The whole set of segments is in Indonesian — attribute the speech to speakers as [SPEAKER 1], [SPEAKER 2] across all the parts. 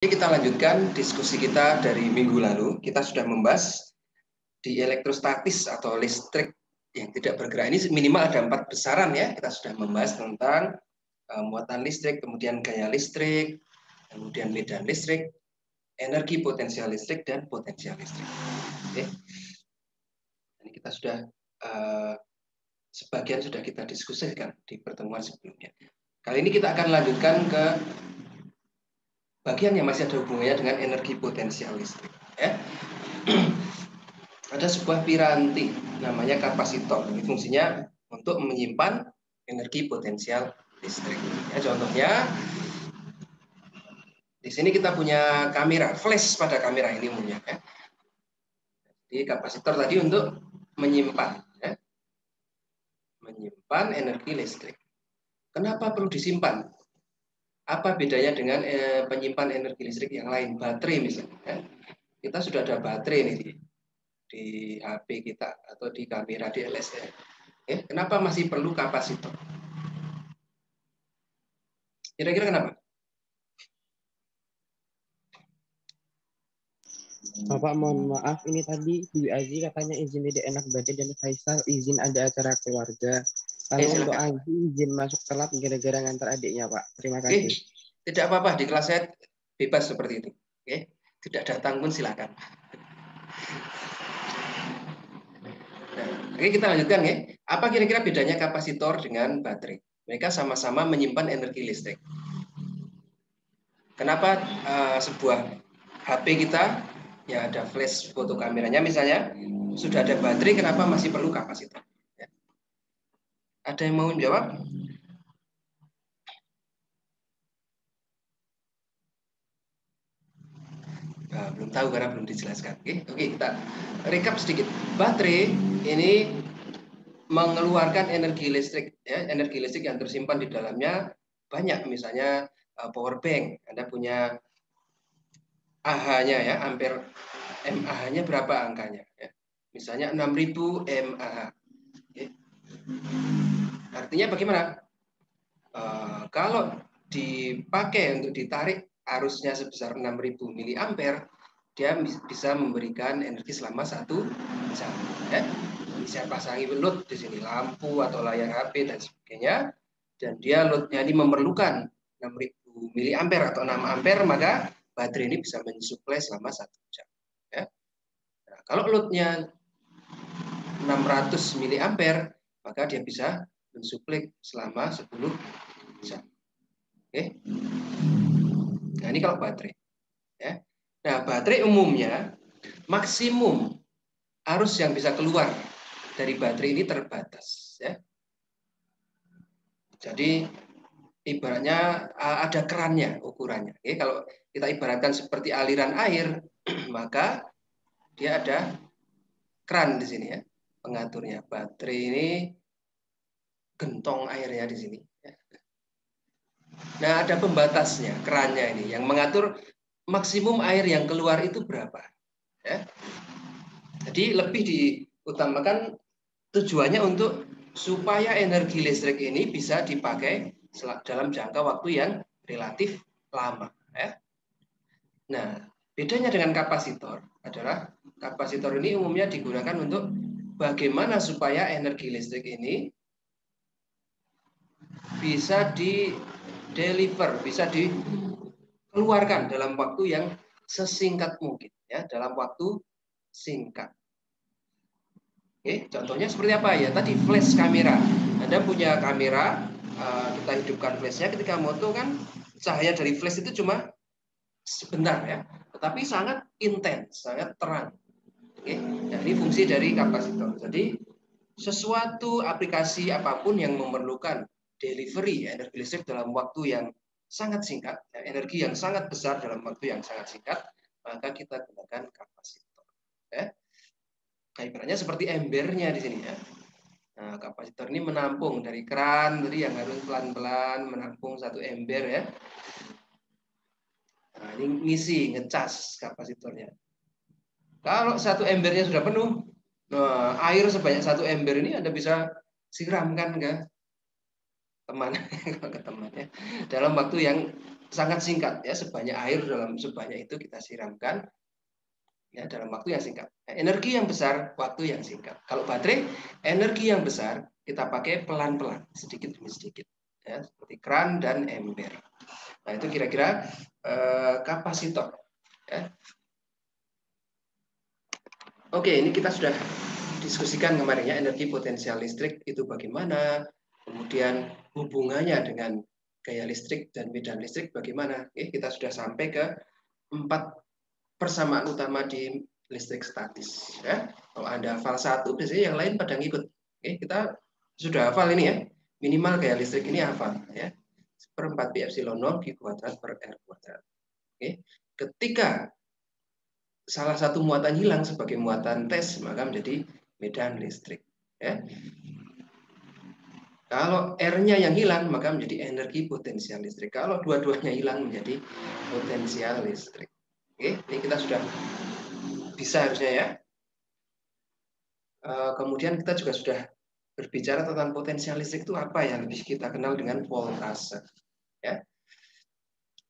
[SPEAKER 1] Kita lanjutkan diskusi kita dari minggu lalu. Kita sudah membahas di elektrostatis atau listrik yang tidak bergerak. Ini minimal ada 4 besaran ya. Kita sudah membahas tentang muatan listrik, kemudian gaya listrik, kemudian medan listrik, energi potensial listrik, dan potensial listrik. Oke. Ini kita sudah sebagian sudah kita diskusikan di pertemuan sebelumnya. Kali ini kita akan lanjutkan ke bagian yang masih ada hubungannya dengan energi potensial listrik. Ya. Ada sebuah piranti namanya kapasitor. Ini fungsinya untuk menyimpan energi potensial listrik. Ya, contohnya di sini kita punya kamera flash pada kamera ini umumnya. Ya. Jadi kapasitor tadi untuk menyimpan, ya, menyimpan energi listrik. Kenapa perlu disimpan? Apa bedanya dengan penyimpan energi listrik yang lain, baterai misalnya? Ya. Kita sudah ada baterai nih di HP kita atau di kamera di LSR. Kenapa masih perlu kapasitor? Kira-kira kenapa?
[SPEAKER 2] Bapak, mohon maaf, ini tadi Dwi Aziz katanya izin tidak enak badan dan Faisal izin ada acara keluarga. Kalau untuk Aziz izin masuk telat gara-gara ngantar adiknya, Pak. Terima kasih.
[SPEAKER 1] Tidak apa-apa, di kelas saya bebas seperti itu. Tidak datang pun silakan. Oke, kita lanjutkan ya. Apa kira-kira bedanya kapasitor dengan baterai? Mereka sama-sama menyimpan energi listrik. Kenapa sebuah HP kita ya ada flash foto kameranya misalnya sudah ada baterai, kenapa masih perlu kapasitor? Ya. Ada yang mau menjawab? Belum tahu karena belum dijelaskan. Oke, kita recap sedikit. Baterai ini mengeluarkan energi listrik, ya, energi listrik yang tersimpan di dalamnya banyak, misalnya power bank. Anda punya AH-nya ya, ampere mAh-nya berapa angkanya? Ya. Misalnya 6000 mAh. Okay. Artinya bagaimana? Kalau dipakai untuk ditarik arusnya sebesar 6000 miliampere, dia bisa memberikan energi selama 1 jam. Ya. Bisa pasangi load di sini, lampu atau layar HP dan sebagainya, dan dia loadnya ini memerlukan 6000 miliampere atau 6 ampere, maka baterai ini bisa mensuplai selama 1 jam. Ya. Nah, kalau loadnya 600 miliampere, maka dia bisa mensuplai selama 10 jam. Oke. Nah, ini kalau baterai. Ya. Nah, baterai umumnya maksimum arus yang bisa keluar dari baterai ini terbatas. Ya. Jadi ibaratnya ada kerannya, ukurannya. Oke, kalau kita ibaratkan seperti aliran air, maka dia ada keran di sini ya, pengaturnya. Baterai ini gentong airnya di sini. Nah, ada pembatasnya, kerannya ini yang mengatur maksimum air yang keluar itu berapa. Ya. Jadi lebih diutamakan tujuannya untuk supaya energi listrik ini bisa dipakai dalam jangka waktu yang relatif lama. Ya. Nah, bedanya dengan kapasitor adalah kapasitor ini umumnya digunakan untuk bagaimana supaya energi listrik ini bisa di-deliver, bisa dikeluarkan dalam waktu yang sesingkat mungkin, ya, dalam waktu singkat. Oke, contohnya seperti apa ya? Tadi flash kamera. Anda punya kamera, kita hidupkan flashnya. Ketika moto kan cahaya dari flash itu cuma sebentar ya, tetapi sangat intens, sangat terang. Oke, nah, ini fungsi dari kapasitor. Jadi sesuatu aplikasi apapun yang memerlukan delivery ya, energi listrik dalam waktu yang sangat singkat, ya, energi yang sangat besar dalam waktu yang sangat singkat, maka kita gunakan kapasitor. Ya. Nah, ibaratnya seperti embernya di sini ya. Nah, kapasitor ini menampung dari keran tadi yang harus pelan-pelan menampung 1 ember ya. Nah, ini ngisi, ngecas kapasitornya. Kalau 1 embernya sudah penuh, nah, air sebanyak 1 ember ini Anda bisa siramkan ke teman, ke temannya dalam waktu yang sangat singkat ya, sebanyak air dalam sebanyak itu kita siramkan ya dalam waktu yang singkat. Energi yang besar, waktu yang singkat. Kalau baterai, energi yang besar kita pakai pelan-pelan, sedikit demi sedikit, ya, seperti keran dan ember. Nah itu kira-kira kapasitor. Ya. Oke, ini kita sudah diskusikan kemarin ya, energi potensial listrik itu bagaimana, kemudian hubungannya dengan gaya listrik dan medan listrik bagaimana. Oke, kita sudah sampai ke 4 persamaan utama di listrik statis. Ya. Kalau Anda hafal 1, biasanya yang lain pada ngikut. Oke, kita sudah hafal ini ya. Minimal gaya listrik ini hafal. Ya. 1/4 pi epsilon 0 Q kuadrat per R kuadrat. Oke. Ketika salah satu muatan hilang sebagai muatan tes, maka menjadi medan listrik. Ya. Kalau R-nya yang hilang, maka menjadi energi potensial listrik. Kalau dua-duanya hilang, menjadi potensial listrik. Oke, ini kita sudah bisa harusnya ya. Kemudian kita juga sudah berbicara tentang potensial listrik itu apa yang lebih kita kenal dengan voltase. Ya.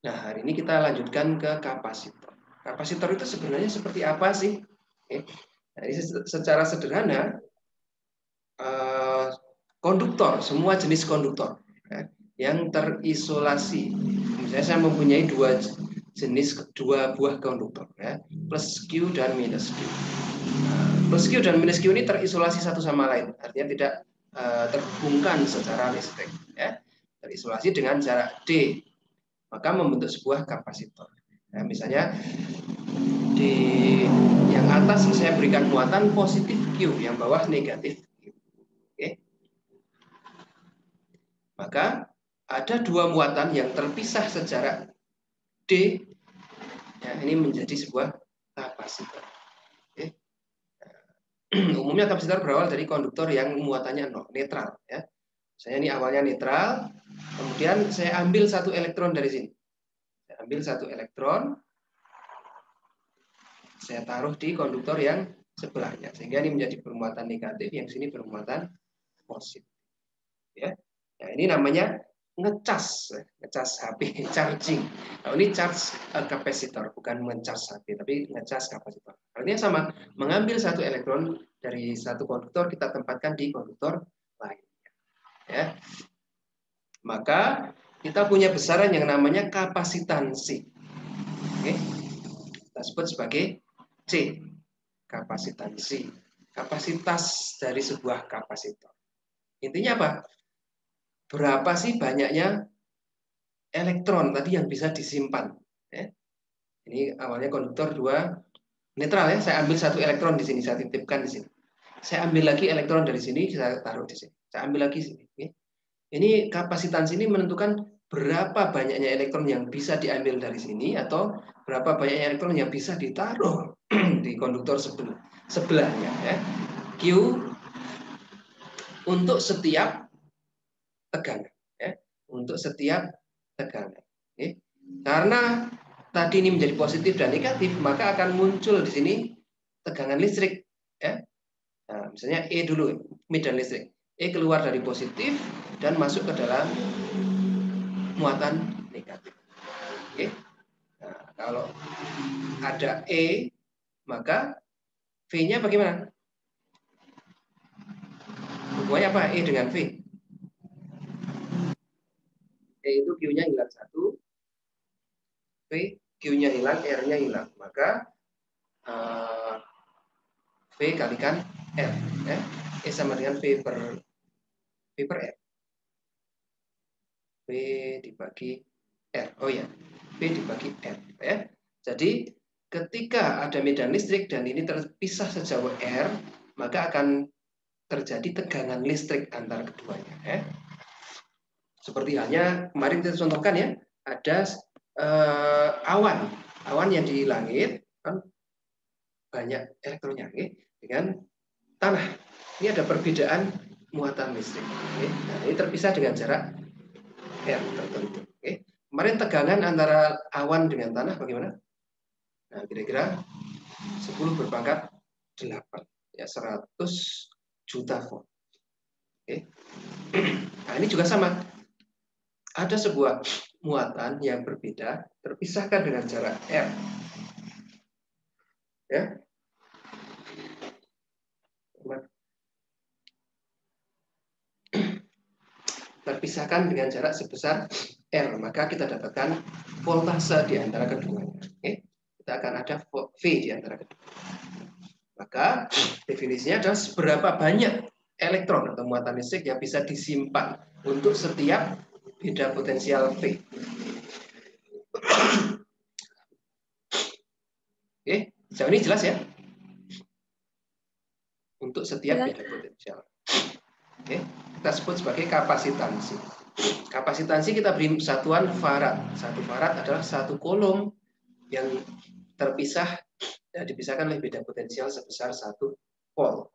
[SPEAKER 1] Nah, hari ini kita lanjutkan ke kapasitor. Kapasitor itu sebenarnya seperti apa sih? Oke. Nah, ini secara sederhana, konduktor, semua jenis konduktor ya, yang terisolasi. Misalnya saya mempunyai dua buah konduktor, ya, plus Q dan minus Q. Plus Q dan minus Q ini terisolasi satu sama lain, artinya tidak terhubungkan secara listrik, ya, terisolasi dengan jarak D, maka membentuk sebuah kapasitor. Ya, misalnya di yang atas saya berikan muatan positif Q, yang bawah negatif Q. Oke. Maka ada dua muatan yang terpisah secara D, ya, ini menjadi sebuah kapasitor. Oke. Umumnya kapasitor berawal dari konduktor yang muatannya netral. Ya. Saya ini awalnya netral, kemudian saya ambil satu elektron dari sini. Saya ambil satu elektron, saya taruh di konduktor yang sebelahnya, sehingga ini menjadi bermuatan negatif, yang sini bermuatan positif. Ya. Nah, ini namanya ngecas HP, charging. Nah, ini charge kapasitor, bukan ngecas HP, tapi ngecas kapasitor. Artinya sama, mengambil satu elektron dari satu konduktor kita tempatkan di konduktor lain. Ya. Maka kita punya besaran yang namanya kapasitansi. Oke. Kita sebut sebagai C, kapasitansi. Kapasitas dari sebuah kapasitor. Intinya apa? Berapa sih banyaknya elektron tadi yang bisa disimpan? Ya. Ini awalnya konduktor 2 netral ya. Saya ambil satu elektron di sini, saya titipkan di sini. Saya ambil lagi elektron dari sini, saya taruh di sini. Saya ambil lagi sini. Ya. Ini kapasitansi ini menentukan berapa banyaknya elektron yang bisa diambil dari sini atau berapa banyaknya elektron yang bisa ditaruh di konduktor sebelahnya. Ya. Q untuk setiap tegangan, ya, untuk setiap tegangan. Okay. Karena tadi ini menjadi positif dan negatif, maka akan muncul di sini tegangan listrik. Ya. Nah, misalnya E dulu, medan listrik. E keluar dari positif dan masuk ke dalam muatan negatif. Okay. Nah, kalau ada E, maka V-nya bagaimana? Hubungannya apa E dengan V? E itu Q-nya hilang 1, V Q-nya hilang, R-nya hilang, maka V kalikan R, ya. E sama dengan V per R. V dibagi R. Oh ya, V dibagi R, ya. Jadi ketika ada medan listrik dan ini terpisah sejauh R, maka akan terjadi tegangan listrik antara keduanya, ya. Seperti halnya kemarin kita contohkan ya, ada awan yang di langit kan banyak elektronnya, okay? Dengan tanah. Ini ada perbedaan muatan listrik. Okay? Nah, ini terpisah dengan jarak R tertentu. Okay? Kemarin tegangan antara awan dengan tanah bagaimana? Nah, kira-kira 10 berpangkat 8, ya 100 juta volt. Okay? Nah, ini juga sama. Ada sebuah muatan yang berbeda terpisahkan dengan jarak R. Ya. Terpisahkan dengan jarak sebesar R, maka kita dapatkan voltase di antara keduanya. Oke. Kita akan ada V di antara keduanya. Maka definisinya adalah seberapa banyak elektron atau muatan listrik yang bisa disimpan untuk setiap beda potensial V. Oke, sejauh ini jelas ya? Untuk setiap beda potensial. Oke, kita sebut sebagai kapasitansi. Kapasitansi kita beri satuan farad. 1 farad adalah 1 coulomb yang terpisah dan dipisahkan oleh beda potensial sebesar 1 volt.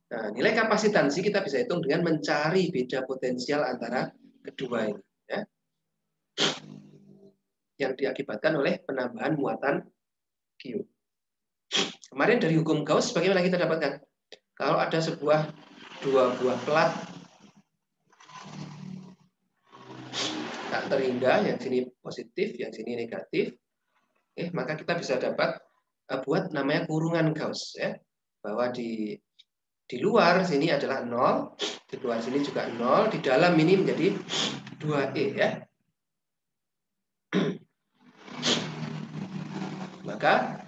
[SPEAKER 1] Nah, nilai kapasitansi kita bisa hitung dengan mencari beda potensial antara kedua ini, ya, yang diakibatkan oleh penambahan muatan Q. Kemarin dari hukum Gauss bagaimana kita dapatkan? Kalau ada dua buah plat tak terhingga, yang sini positif, yang sini negatif, maka kita bisa dapat buat namanya kurungan Gauss, ya, bahwa di luar sini adalah 0, di luar sini juga 0, di dalam ini menjadi 2E, ya. Maka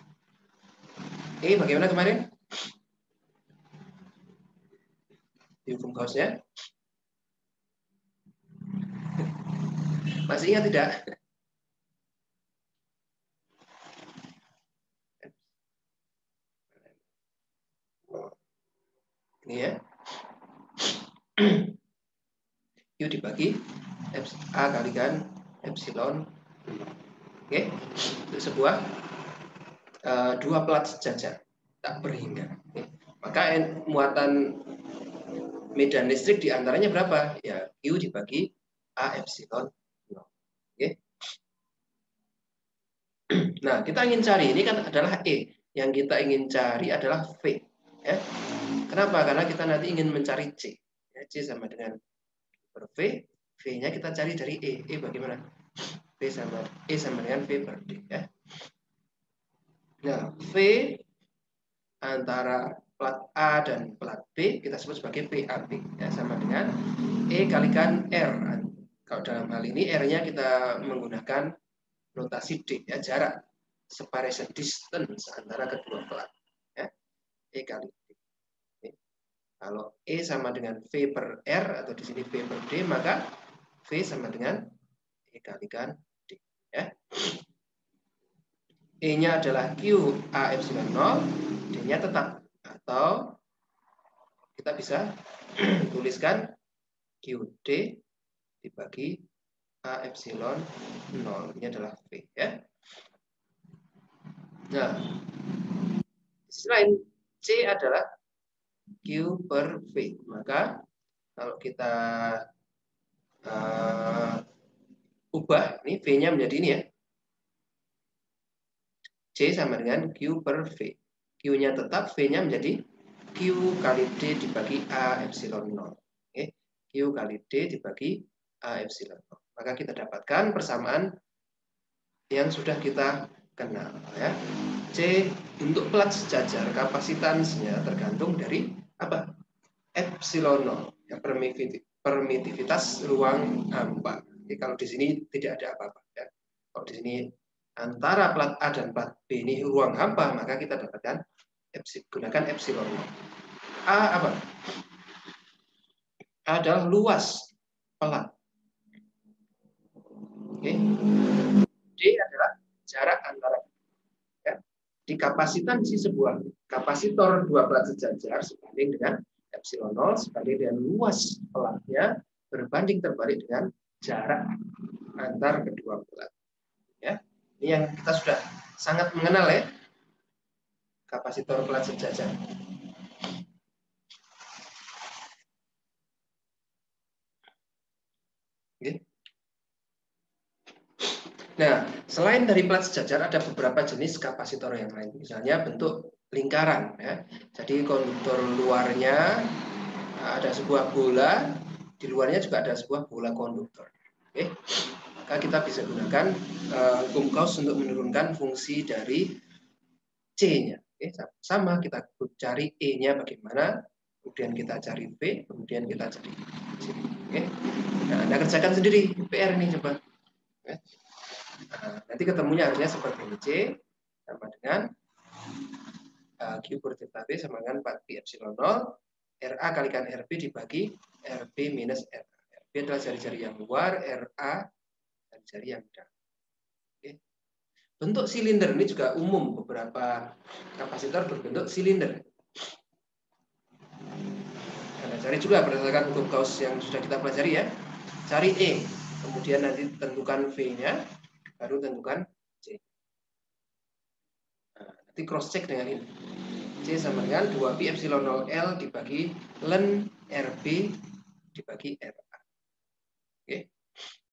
[SPEAKER 1] bagaimana kemarin? Di hukum Gauss-nya? Masih ingat tidak? Ini ya. Q dibagi A kalikan epsilon. Oke, itu sebuah dua plat sejajar tak berhingga. Maka muatan medan listrik diantaranya berapa? Ya, Q dibagi A epsilon. Oke. Nah, kita ingin cari, ini kan adalah E. Yang kita ingin cari adalah V. Ya. Kenapa? Karena kita nanti ingin mencari C. Ya, C sama dengan per V. V-nya kita cari dari E. E bagaimana? E sama dengan V per D. Ya. Nah, V antara plat A dan plat B kita sebut sebagai PAB. Ya, sama dengan E kalikan R. Kalau dalam hal ini R-nya kita menggunakan notasi D, ya, jarak, separation distance antara kedua plat. Ya. E kali D. Kalau E sama dengan V per R atau di sini V per D, maka V sama dengan E kalikan D. Ya. E-nya adalah Q A epsilon 0, D-nya tetap. Atau kita bisa tuliskan QD dibagi A epsilon 0. Ini adalah V. Ya. Nah, selain C adalah Q per V. Maka kalau kita ubah, ini V-nya menjadi ini ya. C sama dengan Q per V. Q-nya tetap, V-nya menjadi Q kali D dibagi A epsilon 0. Oke. Q kali D dibagi A epsilon 0. Maka kita dapatkan persamaan yang sudah kita kenal. Ya. C untuk plat sejajar kapasitansinya tergantung dari apa? Epsilon 0. Ya, permitivitas ruang hampa. Jadi, kalau di sini tidak ada apa-apa. Ya. Kalau di sini antara plat A dan plat B ini ruang hampa, maka kita dapatkan gunakan epsilon 0. A apa? A adalah luas plat. Oke. D adalah jarak antara. Ya. Di kapasitansi sebuah kapasitor dua plat sejajar sebanding dengan epsilon 0 sebanding dengan luas platnya berbanding terbalik dengan jarak antar kedua plat. Ya. Ini yang kita sudah sangat mengenal ya, kapasitor plat sejajar. Oke. Nah, selain dari plat sejajar ada beberapa jenis kapasitor yang lain. Misalnya bentuk lingkaran. Ya. Jadi konduktor luarnya ada sebuah bola Di luarnya juga ada sebuah bola konduktor. Oke. Maka kita bisa gunakan hukum Gauss untuk menurunkan fungsi dari C-nya. Oke. Sama, kita cari E-nya bagaimana, kemudian kita cari V, kemudian kita cari C. Oke. Nah, Anda kerjakan sendiri PR ini coba. Oke. Nah, nanti ketemunya harusnya seperti ini. C sama dengan Q per theta B sama dengan 4pi epsilon 0. RA kalikan RB dibagi RB minus RA. RB adalah jari-jari yang luar, RA jari-jari yang dalam. Oke. Bentuk silinder ini juga umum, beberapa kapasitor berbentuk silinder. Anda cari juga berdasarkan hukum Gauss yang sudah kita pelajari ya. Cari E, kemudian nanti tentukan V-nya, baru tentukan C. Nah, nanti cross check dengan ini. C sama dengan 2pi epsilon 0L dibagi ln RB dibagi RA. Oke.